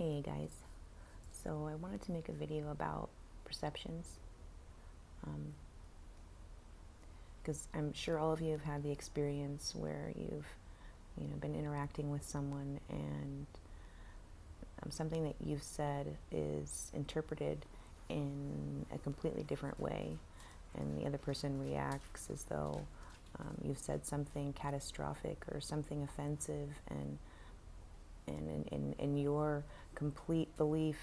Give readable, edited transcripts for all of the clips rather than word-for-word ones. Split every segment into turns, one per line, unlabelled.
Hey guys, so I wanted to make a video about perceptions because I'm sure all of you have had the experience where you've been interacting with someone and something that you've said is interpreted in a completely different way, and the other person reacts as though you've said something catastrophic or something offensive, and in your complete belief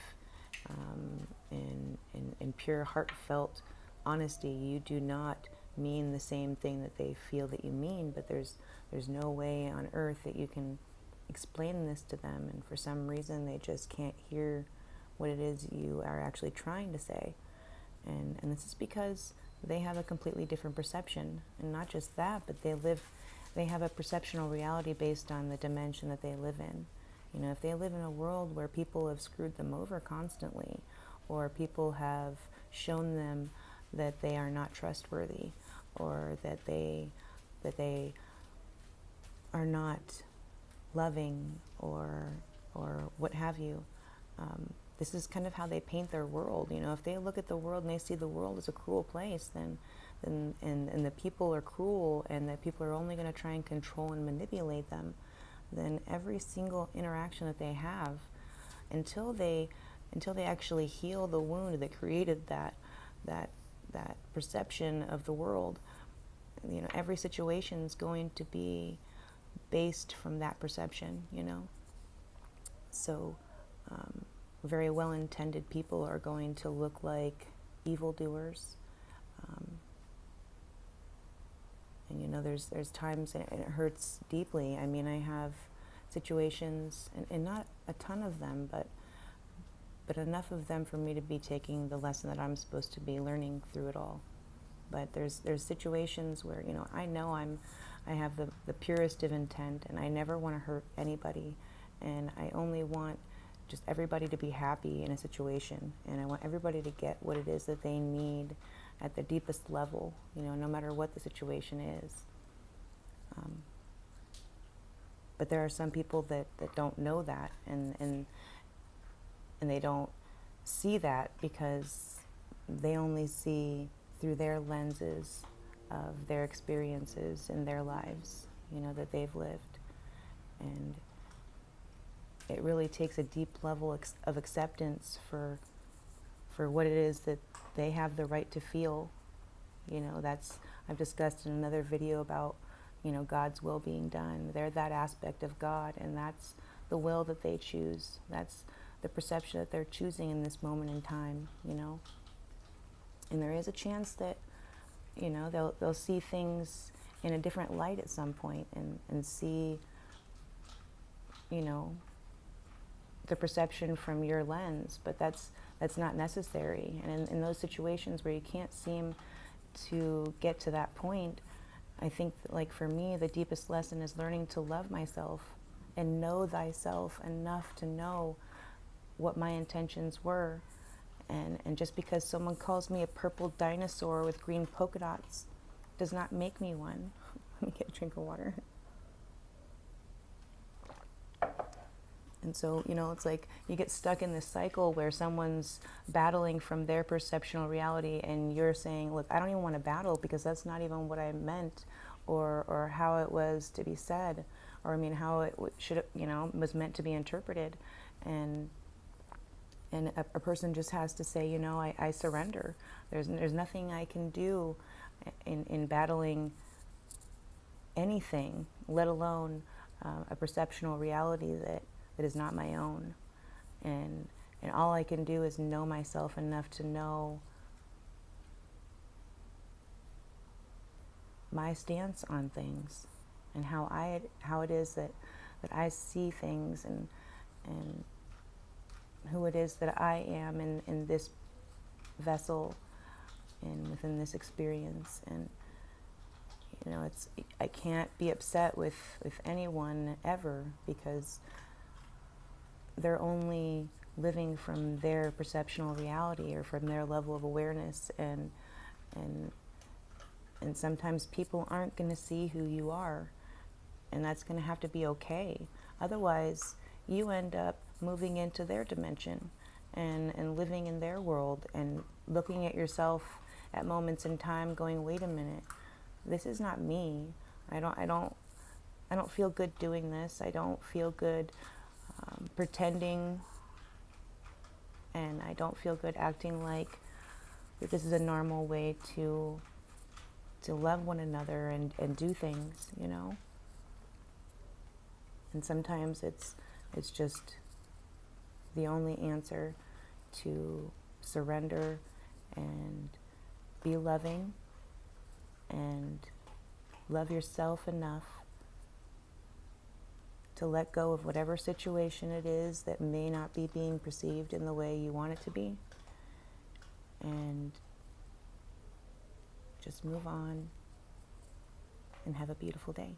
in pure heartfelt honesty, you do not mean the same thing that they feel that you mean, but there's no way on earth that you can explain this to them, and for some reason they just can't hear what it is you are actually trying to say. And this is because they have a completely different perception, and not just that, but they have a perceptional reality based on the dimension that they live in. If they live in a world where people have screwed them over constantly, or people have shown them that they are not trustworthy, or that they are not loving, or what have you, this is kind of how they paint their world. If they look at the world and they see the world as a cruel place, then and the people are cruel, and that people are only going to try and control and manipulate them, then every single interaction that they have, until they actually heal the wound that created that perception of the world, every situation is going to be based from that perception. So very well-intended people are going to look like evildoers. And there's times, and it hurts deeply. I mean, I have situations, and not a ton of them, but enough of them for me to be taking the lesson that I'm supposed to be learning through it all. But there's situations where I know I have the purest of intent, and I never want to hurt anybody, and I only want just everybody to be happy in a situation, and I want everybody to get what it is that they need at the deepest level, no matter what the situation is. But there are some people that don't know that, and they don't see that because they only see through their lenses of their experiences in their lives, that they've lived. And it really takes a deep level of acceptance for what it is that they have the right to feel. I've discussed in another video about, God's will being done. They're that aspect of God, and that's the will that they choose. That's the perception that they're choosing in this moment in time, And there is a chance that, they'll see things in a different light at some point, and see, the perception from your lens, but that's not necessary. And in those situations where you can't seem to get to that point, I think that, like for me, the deepest lesson is learning to love myself and know thyself enough to know what my intentions were. And just because someone calls me a purple dinosaur with green polka dots does not make me one. Let me get a drink of water. And so, it's like you get stuck in this cycle where someone's battling from their perceptional reality, and you're saying, look, I don't even want to battle because that's not even what I meant, or how it was to be said, or how it was meant to be interpreted. And a person just has to say, I surrender. There's nothing I can do in battling anything, let alone a perceptional reality that is not my own. And all I can do is know myself enough to know my stance on things, and how it is that I see things, and who it is that I am in this vessel and within this experience. And I can't be upset with anyone ever, because they're only living from their perceptional reality, or from their level of awareness, and sometimes people aren't going to see who you are, and that's going to have to be okay. Otherwise, you end up moving into their dimension and living in their world, and looking at yourself at moments in time going, wait a minute, this is not me. I don't feel good doing this. I don't feel good pretending, and I don't feel good acting like that this is a normal way to love one another and do things, you know? And sometimes it's just the only answer to surrender and be loving and love yourself enough to let go of whatever situation it is that may not be being perceived in the way you want it to be, and just move on and have a beautiful day.